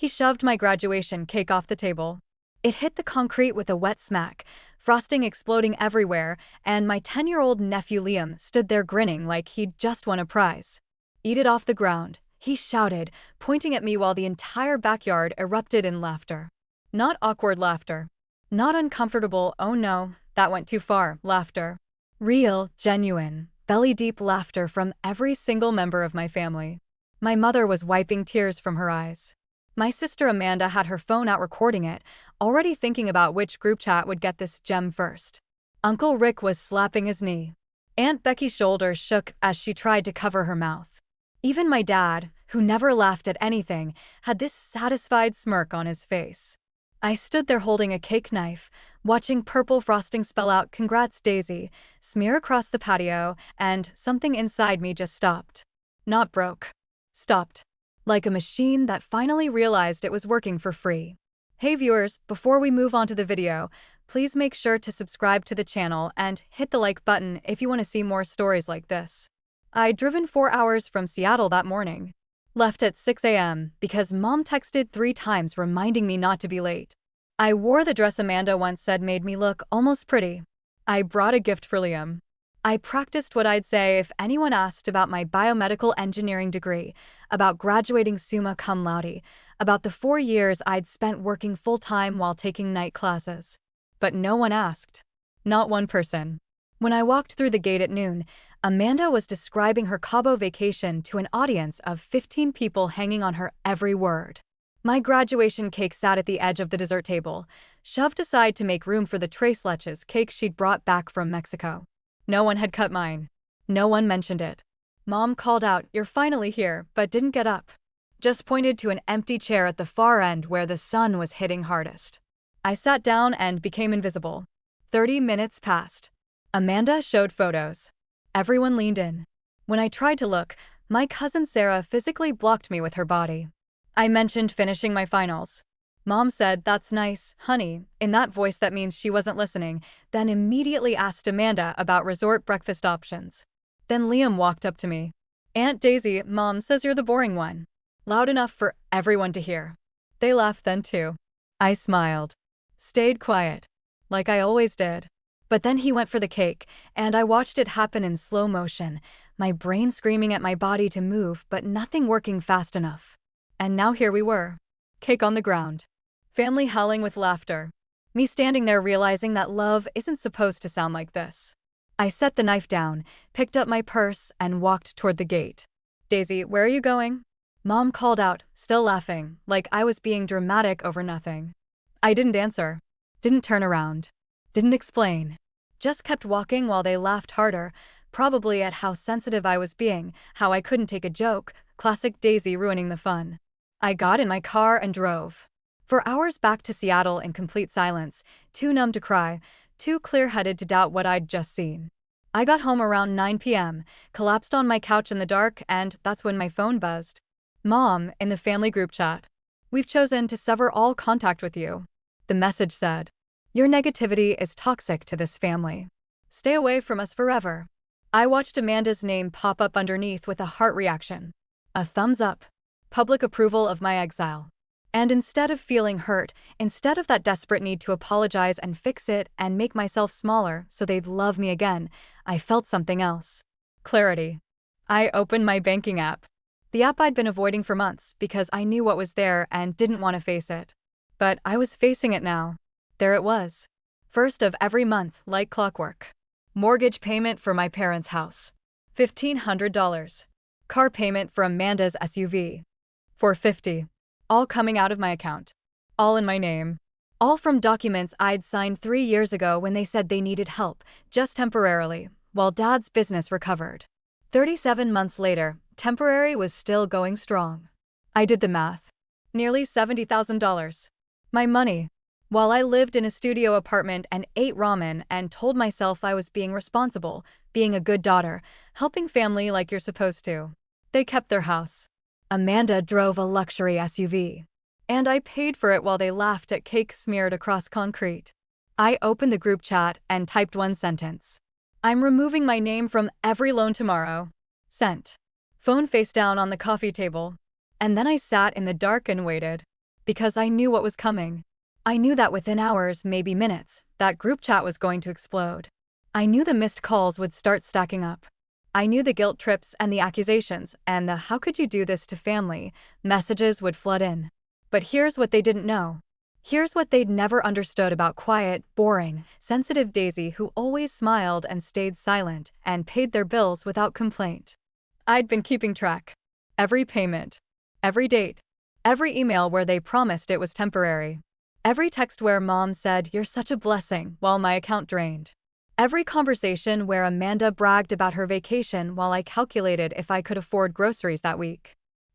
He shoved my graduation cake off the table. It hit the concrete with a wet smack, frosting exploding everywhere, and my 10-year-old nephew Liam stood there grinning like he'd just won a prize. "Eat it off the ground," he shouted, pointing at me while the entire backyard erupted in laughter. Not awkward laughter. Not uncomfortable, "oh no, that went too far" laughter. Real, genuine, belly-deep laughter from every single member of my family. My mother was wiping tears from her eyes. My sister Amanda had her phone out recording it, already thinking about which group chat would get this gem first. Uncle Rick was slapping his knee. Aunt Becky's shoulders shook as she tried to cover her mouth. Even my dad, who never laughed at anything, had this satisfied smirk on his face. I stood there holding a cake knife, watching purple frosting spell out "Congrats, Daisy" smear across the patio, and something inside me just stopped. Not broke. Stopped. Like a machine that finally realized it was working for free. Hey viewers, before we move on to the video, please make sure to subscribe to the channel and hit the like button if you want to see more stories like this. I'd driven 4 hours from Seattle that morning. Left at 6 a.m. because Mom texted 3 times reminding me not to be late. I wore the dress Amanda once said made me look almost pretty. I brought a gift for Liam. I practiced what I'd say if anyone asked about my biomedical engineering degree, about graduating summa cum laude, about the 4 years I'd spent working full-time while taking night classes. But no one asked. Not one person. When I walked through the gate at noon, Amanda was describing her Cabo vacation to an audience of 15 people hanging on her every word. My graduation cake sat at the edge of the dessert table, shoved aside to make room for the tres leches cake she'd brought back from Mexico. No one had cut mine. No one mentioned it. Mom called out, "You're finally here," but didn't get up. Just pointed to an empty chair at the far end where the sun was hitting hardest. I sat down and became invisible. 30 minutes passed. Amanda showed photos. Everyone leaned in. When I tried to look, my cousin Sarah physically blocked me with her body. I mentioned finishing my finals. Mom said, "That's nice, honey," in that voice that means she wasn't listening, then immediately asked Amanda about resort breakfast options. Then Liam walked up to me. "Aunt Daisy, Mom says you're the boring one." Loud enough for everyone to hear. They laughed then too. I smiled. Stayed quiet. Like I always did. But then he went for the cake, and I watched it happen in slow motion, my brain screaming at my body to move but nothing working fast enough. And now here we were. Cake on the ground. Family howling with laughter. Me standing there realizing that love isn't supposed to sound like this. I set the knife down, picked up my purse, and walked toward the gate. "Daisy, where are you going?" Mom called out, still laughing, like I was being dramatic over nothing. I didn't answer. Didn't turn around. Didn't explain. Just kept walking while they laughed harder, probably at how sensitive I was being, how I couldn't take a joke, classic Daisy ruining the fun. I got in my car and drove. For hours back to Seattle in complete silence, too numb to cry, too clear-headed to doubt what I'd just seen. I got home around 9 p.m., collapsed on my couch in the dark, and that's when my phone buzzed. "Mom," in the family group chat. "We've chosen to sever all contact with you." The message said, "Your negativity is toxic to this family. Stay away from us forever." I watched Amanda's name pop up underneath with a heart reaction. A thumbs up. Public approval of my exile. And instead of feeling hurt, instead of that desperate need to apologize and fix it and make myself smaller so they'd love me again, I felt something else. Clarity. I opened my banking app. The app I'd been avoiding for months because I knew what was there and didn't want to face it. But I was facing it now. There it was. First of every month, like clockwork. Mortgage payment for my parents' house. $1,500. Car payment for Amanda's SUV. $450. All coming out of my account. All in my name. All from documents I'd signed 3 years ago when they said they needed help, just temporarily, while Dad's business recovered. 37 months later, temporary was still going strong. I did the math. Nearly $70,000. My money. While I lived in a studio apartment and ate ramen and told myself I was being responsible, being a good daughter, helping family like you're supposed to. They kept their house. Amanda drove a luxury SUV. And I paid for it while they laughed at cake smeared across concrete. I opened the group chat and typed one sentence. "I'm removing my name from every loan tomorrow." Sent. Phone face down on the coffee table. And then I sat in the dark and waited. Because I knew what was coming. I knew that within hours, maybe minutes, that group chat was going to explode. I knew the missed calls would start stacking up. I knew the guilt trips and the accusations and the "how could you do this to family" messages would flood in. But here's what they didn't know. Here's what they'd never understood about quiet, boring, sensitive Daisy, who always smiled and stayed silent and paid their bills without complaint. I'd been keeping track. Every payment. Every date. Every email where they promised it was temporary. Every text where Mom said, "You're such a blessing," while my account drained. Every conversation where Amanda bragged about her vacation while I calculated if I could afford groceries that week.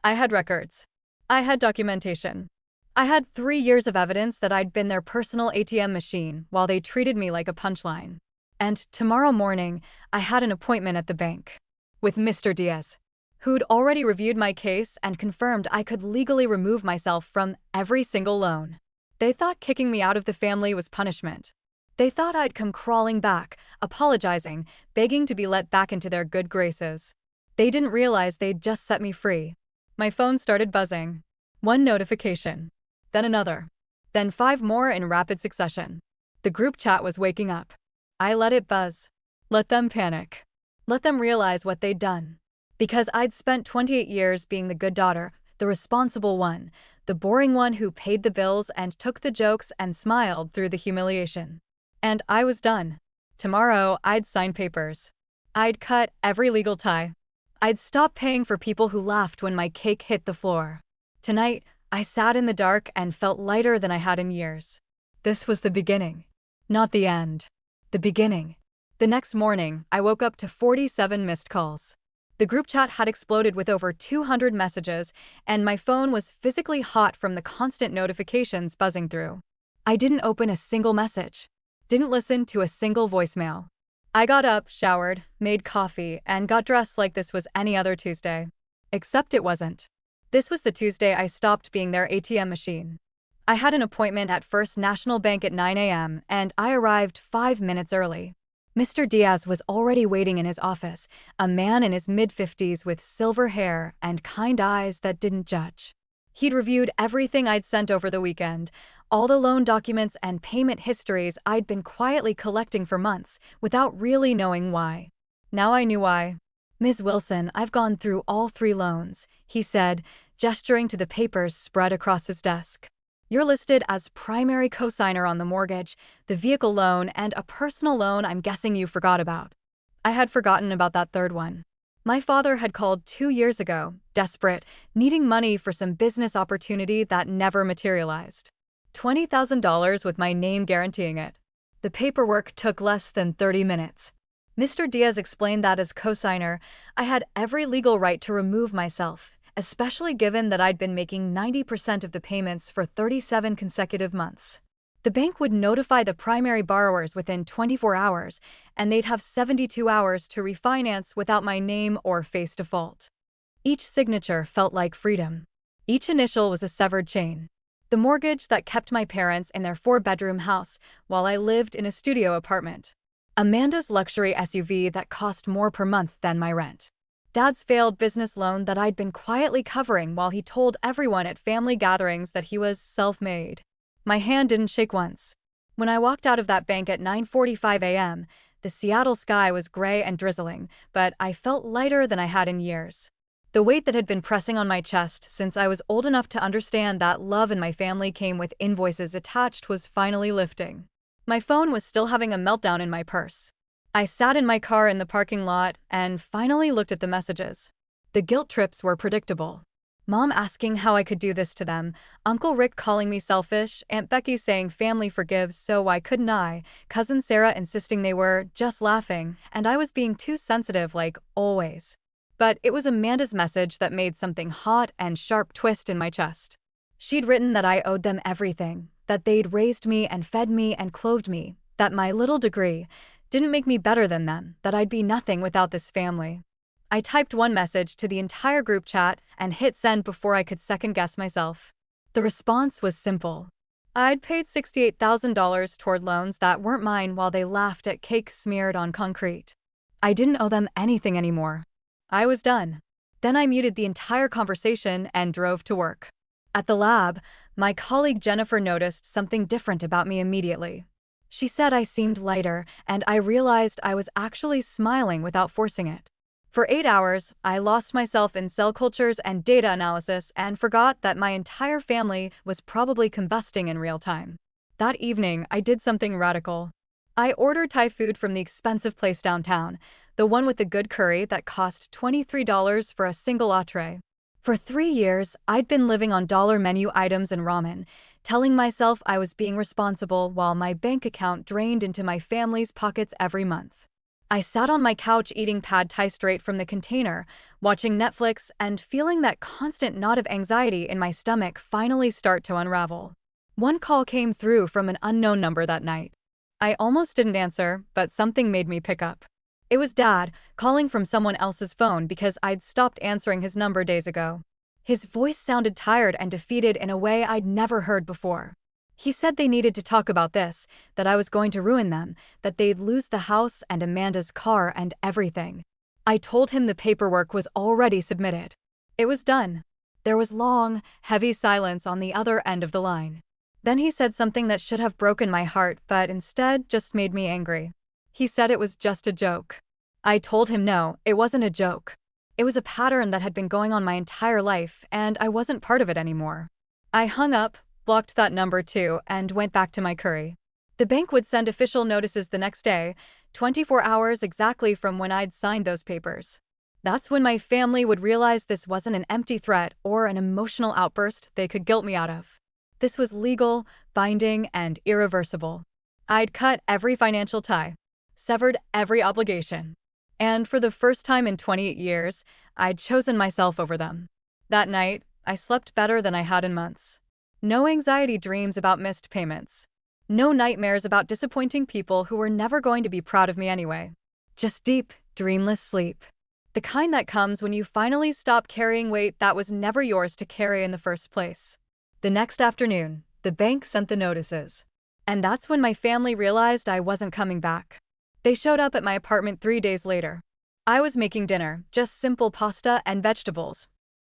I had records. I had documentation. I had 3 years of evidence that I'd been their personal ATM machine while they treated me like a punchline. And tomorrow morning, I had an appointment at the bank with Mr. Diaz, who'd already reviewed my case and confirmed I could legally remove myself from every single loan. They thought kicking me out of the family was punishment. They thought I'd come crawling back, apologizing, begging to be let back into their good graces. They didn't realize they'd just set me free. My phone started buzzing. One notification. Then another. Then 5 more in rapid succession. The group chat was waking up. I let it buzz. Let them panic. Let them realize what they'd done. Because I'd spent 28 years being the good daughter, the responsible one, the boring one who paid the bills and took the jokes and smiled through the humiliation. And I was done. Tomorrow, I'd sign papers. I'd cut every legal tie. I'd stop paying for people who laughed when my cake hit the floor. Tonight, I sat in the dark and felt lighter than I had in years. This was the beginning. Not the end. The beginning. The next morning, I woke up to 47 missed calls. The group chat had exploded with over 200 messages, and my phone was physically hot from the constant notifications buzzing through. I didn't open a single message. Didn't listen to a single voicemail. I got up, showered, made coffee, and got dressed like this was any other Tuesday. Except it wasn't. This was the Tuesday I stopped being their ATM machine. I had an appointment at First National Bank at 9 a.m., and I arrived 5 minutes early. Mr. Diaz was already waiting in his office, a man in his mid-50s with silver hair and kind eyes that didn't judge. He'd reviewed everything I'd sent over the weekend, all the loan documents and payment histories I'd been quietly collecting for months without really knowing why. Now I knew why. "Ms. Wilson, I've gone through all 3 loans," he said, gesturing to the papers spread across his desk. "You're listed as primary cosigner on the mortgage, the vehicle loan, and a personal loan I'm guessing you forgot about." I had forgotten about that third one. My father had called 2 years ago, desperate, needing money for some business opportunity that never materialized. $20,000 with my name guaranteeing it. The paperwork took less than 30 minutes. Mr. Diaz explained that as cosigner, I had every legal right to remove myself, especially given that I'd been making 90% of the payments for 37 consecutive months. The bank would notify the primary borrowers within 24 hours, and they'd have 72 hours to refinance without my name or face default. Each signature felt like freedom. Each initial was a severed chain. The mortgage that kept my parents in their 4-bedroom house while I lived in a studio apartment. Amanda's luxury SUV that cost more per month than my rent. Dad's failed business loan that I'd been quietly covering while he told everyone at family gatherings that he was self-made. My hand didn't shake once. When I walked out of that bank at 9:45 a.m., the Seattle sky was gray and drizzling, but I felt lighter than I had in years. The weight that had been pressing on my chest since I was old enough to understand that love in my family came with invoices attached was finally lifting. My phone was still having a meltdown in my purse. I sat in my car in the parking lot and finally looked at the messages. The guilt trips were predictable. Mom asking how I could do this to them, Uncle Rick calling me selfish, Aunt Becky saying family forgives so why couldn't I, Cousin Sarah insisting they were, just laughing, and I was being too sensitive like always. But it was Amanda's message that made something hot and sharp twist in my chest. She'd written that I owed them everything, that they'd raised me and fed me and clothed me, that my little degree didn't make me better than them, that I'd be nothing without this family. I typed one message to the entire group chat and hit send before I could second-guess myself. The response was simple. I'd paid $68,000 toward loans that weren't mine while they laughed at cake smeared on concrete. I didn't owe them anything anymore. I was done. Then I muted the entire conversation and drove to work. At the lab, My colleague Jennifer noticed something different about me immediately. She said I seemed lighter, and I realized I was actually smiling without forcing it. For 8 hours, I lost myself in cell cultures and data analysis and forgot that my entire family was probably combusting in real time. That evening, I did something radical. I ordered Thai food from the expensive place downtown, the one with the good curry that cost $23 for a single entree. For 3 years, I'd been living on dollar menu items and ramen, telling myself I was being responsible while my bank account drained into my family's pockets every month. I sat on my couch eating pad thai straight from the container, watching Netflix and feeling that constant knot of anxiety in my stomach finally start to unravel. One call came through from an unknown number that night. I almost didn't answer, but something made me pick up. It was Dad, calling from someone else's phone because I'd stopped answering his number days ago. His voice sounded tired and defeated in a way I'd never heard before. He said they needed to talk about this, that I was going to ruin them, that they'd lose the house and Amanda's car and everything. I told him the paperwork was already submitted. It was done. There was long, heavy silence on the other end of the line. Then he said something that should have broken my heart but instead just made me angry. He said it was just a joke. I told him no, it wasn't a joke. It was a pattern that had been going on my entire life, and I wasn't part of it anymore. I hung up, blocked that number too, and went back to my curry. The bank would send official notices the next day, 24 hours exactly from when I'd signed those papers. That's when my family would realize this wasn't an empty threat or an emotional outburst they could guilt me out of. This was legal, binding, and irreversible. I'd cut every financial tie, severed every obligation. And for the first time in 28 years, I'd chosen myself over them. That night, I slept better than I had in months. No anxiety dreams about missed payments. No nightmares about disappointing people who were never going to be proud of me anyway. Just deep, dreamless sleep. The kind that comes when you finally stop carrying weight that was never yours to carry in the first place. The next afternoon, the bank sent the notices. And that's when my family realized I wasn't coming back. They showed up at my apartment 3 days later. I was making dinner, just simple pasta and vegetables,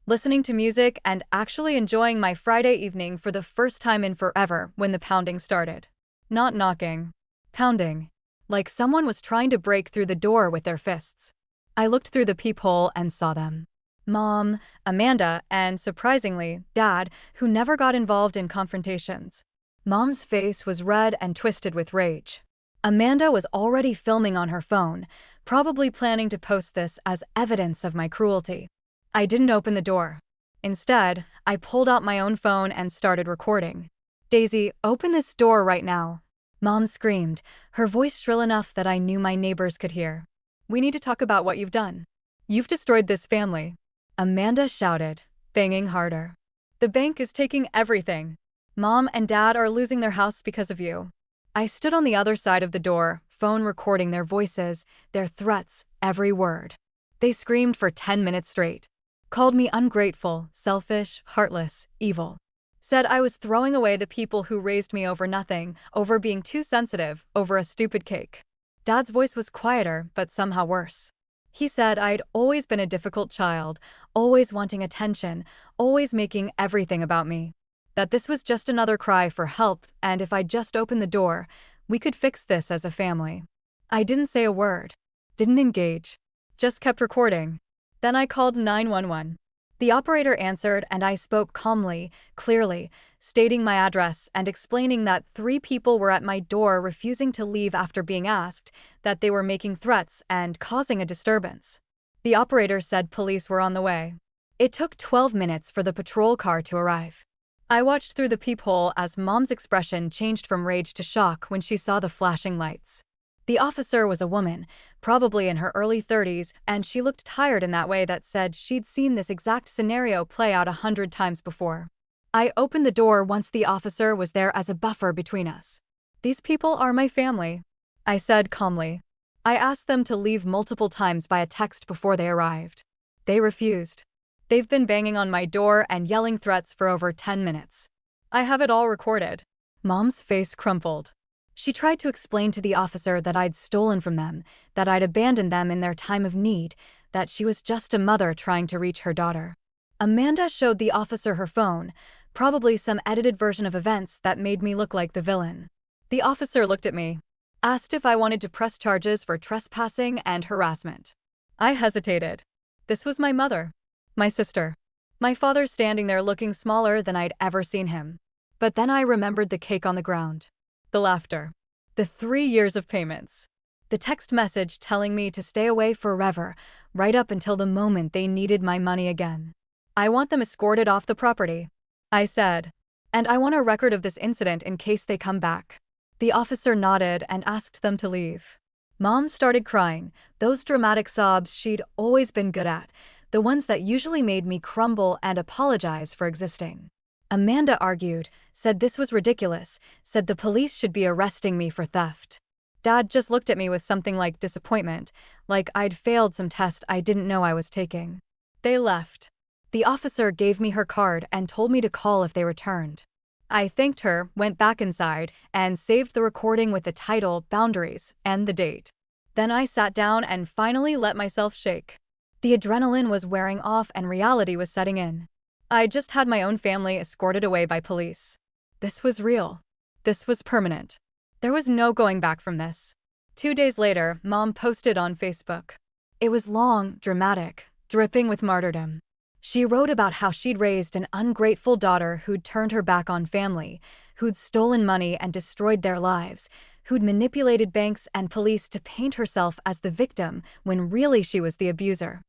listening to music and actually enjoying my Friday evening for the first time in forever when the pounding started. Not knocking. Pounding. Like someone was trying to break through the door with their fists. I looked through the peephole and saw them. Mom, Amanda, and surprisingly, Dad, who never got involved in confrontations. Mom's face was red and twisted with rage. Amanda was already filming on her phone, probably planning to post this as evidence of my cruelty. I didn't open the door. Instead, I pulled out my own phone and started recording. Daisy, open this door right now. Mom screamed, her voice shrill enough that I knew my neighbors could hear. We need to talk about what you've done. You've destroyed this family. Amanda shouted, banging harder. The bank is taking everything. Mom and Dad are losing their house because of you. I stood on the other side of the door, phone recording their voices, their threats, every word. They screamed for 10 minutes straight. Called me ungrateful, selfish, heartless, evil. Said I was throwing away the people who raised me over nothing, over being too sensitive, over a stupid cake. Dad's voice was quieter, but somehow worse. He said I'd always been a difficult child, always wanting attention, always making everything about me. That this was just another cry for help, and if I just opened the door, we could fix this as a family. I didn't say a word. Didn't engage. Just kept recording. Then I called 911. The operator answered and I spoke calmly, clearly, stating my address and explaining that 3 people were at my door refusing to leave after being asked, that they were making threats and causing a disturbance. The operator said police were on the way. It took 12 minutes for the patrol car to arrive. I watched through the peephole as Mom's expression changed from rage to shock when she saw the flashing lights. The officer was a woman, probably in her early 30s, and she looked tired in that way that said she'd seen this exact scenario play out 100 times before. I opened the door once the officer was there as a buffer between us. These people are my family, I said calmly. I asked them to leave multiple times by a text before they arrived. They refused. They've been banging on my door and yelling threats for over 10 minutes. I have it all recorded. Mom's face crumpled. She tried to explain to the officer that I'd stolen from them, that I'd abandoned them in their time of need, that she was just a mother trying to reach her daughter. Amanda showed the officer her phone, Probably some edited version of events that made me look like the villain. The officer looked at me, asked if I wanted to press charges for trespassing and harassment. I hesitated. This was my mother, my sister, my father standing there looking smaller than I'd ever seen him. But then I remembered the cake on the ground, the laughter, the 3 years of payments, the text message telling me to stay away forever, right up until the moment they needed my money again. I want them escorted off the property, I said. And I want a record of this incident in case they come back. The officer nodded and asked them to leave. Mom started crying, those dramatic sobs she'd always been good at, the ones that usually made me crumble and apologize for existing. Amanda argued, said this was ridiculous, said the police should be arresting me for theft. Dad just looked at me with something like disappointment, like I'd failed some test I didn't know I was taking. They left. The officer gave me her card and told me to call if they returned. I thanked her, went back inside, and saved the recording with the title, Boundaries, and the date. Then I sat down and finally let myself shake. The adrenaline was wearing off and reality was setting in. I just had my own family escorted away by police. This was real. This was permanent. There was no going back from this. 2 days later, Mom posted on Facebook. It was long, dramatic, dripping with martyrdom. She wrote about how she'd raised an ungrateful daughter who'd turned her back on family, who'd stolen money and destroyed their lives, who'd manipulated banks and police to paint herself as the victim when really she was the abuser.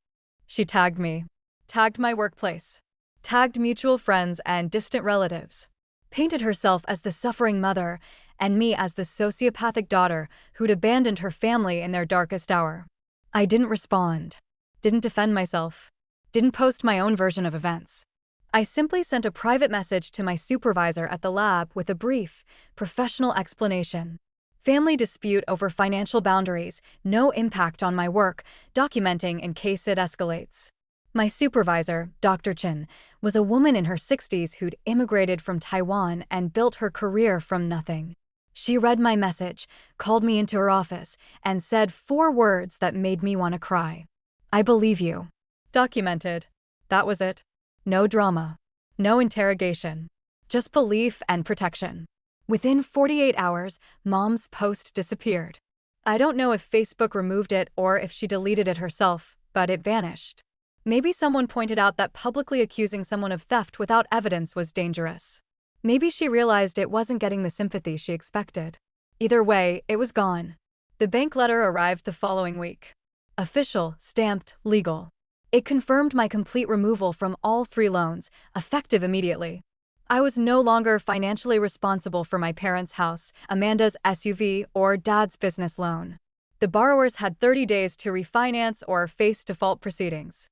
She tagged me, tagged my workplace, tagged mutual friends and distant relatives, painted herself as the suffering mother and me as the sociopathic daughter who'd abandoned her family in their darkest hour. I didn't respond, didn't defend myself, didn't post my own version of events. I simply sent a private message to my supervisor at the lab with a brief, professional explanation. Family dispute over financial boundaries, no impact on my work, documenting in case it escalates. My supervisor, Dr. Chen, was a woman in her 60s who'd immigrated from Taiwan and built her career from nothing. She read my message, called me into her office, and said 4 words that made me want to cry. I believe you. Documented. That was it. No drama. No interrogation. Just belief and protection. Within 48 hours, Mom's post disappeared. I don't know if Facebook removed it or if she deleted it herself, but it vanished. Maybe someone pointed out that publicly accusing someone of theft without evidence was dangerous. Maybe she realized it wasn't getting the sympathy she expected. Either way, it was gone. The bank letter arrived the following week. Official, stamped, legal. It confirmed my complete removal from all 3 loans, effective immediately. I was no longer financially responsible for my parents' house, Amanda's SUV, or Dad's business loan. The borrowers had 30 days to refinance or face default proceedings.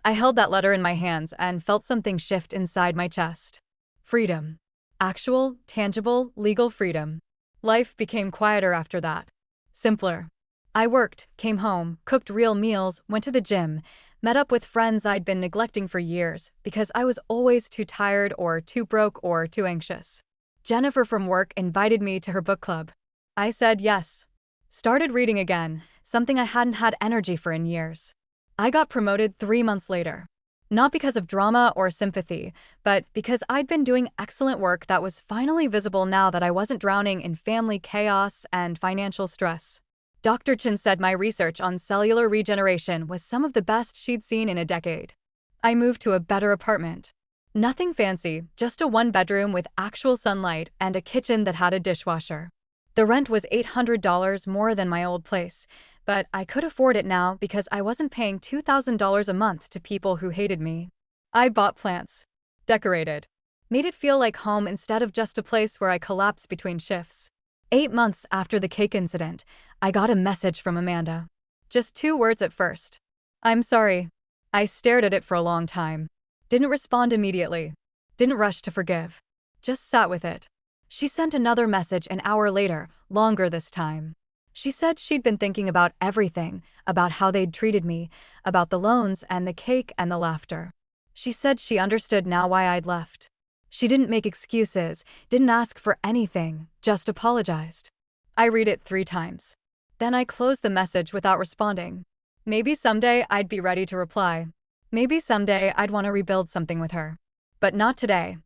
I held that letter in my hands and felt something shift inside my chest. Freedom. Actual, tangible, legal freedom. Life became quieter after that. Simpler. I worked, came home, cooked real meals, went to the gym, met up with friends I'd been neglecting for years because I was always too tired or too broke or too anxious. Jennifer from work invited me to her book club. I said yes. Started reading again, something I hadn't had energy for in years. I got promoted 3 months later. Not because of drama or sympathy, but because I'd been doing excellent work that was finally visible now that I wasn't drowning in family chaos and financial stress. Dr. Chen said my research on cellular regeneration was some of the best she'd seen in a decade. I moved to a better apartment. Nothing fancy, just a 1-bedroom with actual sunlight and a kitchen that had a dishwasher. The rent was $800 more than my old place, but I could afford it now because I wasn't paying $2,000 a month to people who hated me. I bought plants, decorated, made it feel like home instead of just a place where I collapsed between shifts. 8 months after the cake incident, I got a message from Amanda. Just 2 words at first. I'm sorry. I stared at it for a long time. Didn't respond immediately. Didn't rush to forgive. Just sat with it. She sent another message an hour later, longer this time. She said she'd been thinking about everything, about how they'd treated me, about the loans and the cake and the laughter. She said she understood now why I'd left. She didn't make excuses, didn't ask for anything, just apologized. I read it 3 times. Then I closed the message without responding. Maybe someday I'd be ready to reply. Maybe someday I'd want to rebuild something with her. But not today.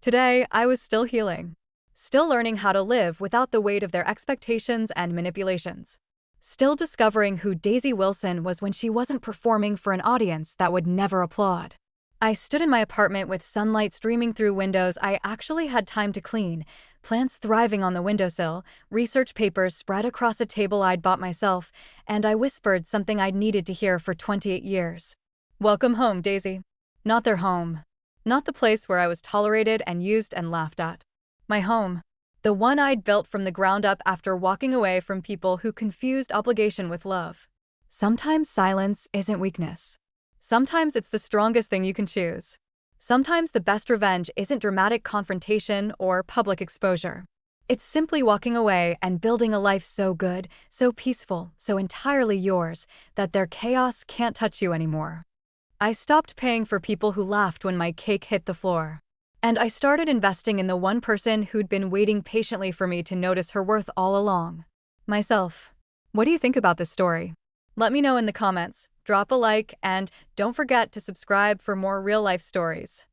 Today, I was still healing. Still learning how to live without the weight of their expectations and manipulations. Still discovering who Daisy Wilson was when she wasn't performing for an audience that would never applaud. I stood in my apartment with sunlight streaming through windows I actually had time to clean, plants thriving on the windowsill, research papers spread across a table I'd bought myself, and I whispered something I'd needed to hear for 28 years. Welcome home, Daisy. Not their home. Not the place where I was tolerated and used and laughed at. My home. The one I'd built from the ground up after walking away from people who confused obligation with love. Sometimes silence isn't weakness. Sometimes it's the strongest thing you can choose. Sometimes the best revenge isn't dramatic confrontation or public exposure. It's simply walking away and building a life so good, so peaceful, so entirely yours, that their chaos can't touch you anymore. I stopped paying for people who laughed when my cake hit the floor. And I started investing in the one person who'd been waiting patiently for me to notice her worth all along. Myself. What do you think about this story? Let me know in the comments, drop a like, and don't forget to subscribe for more real-life stories.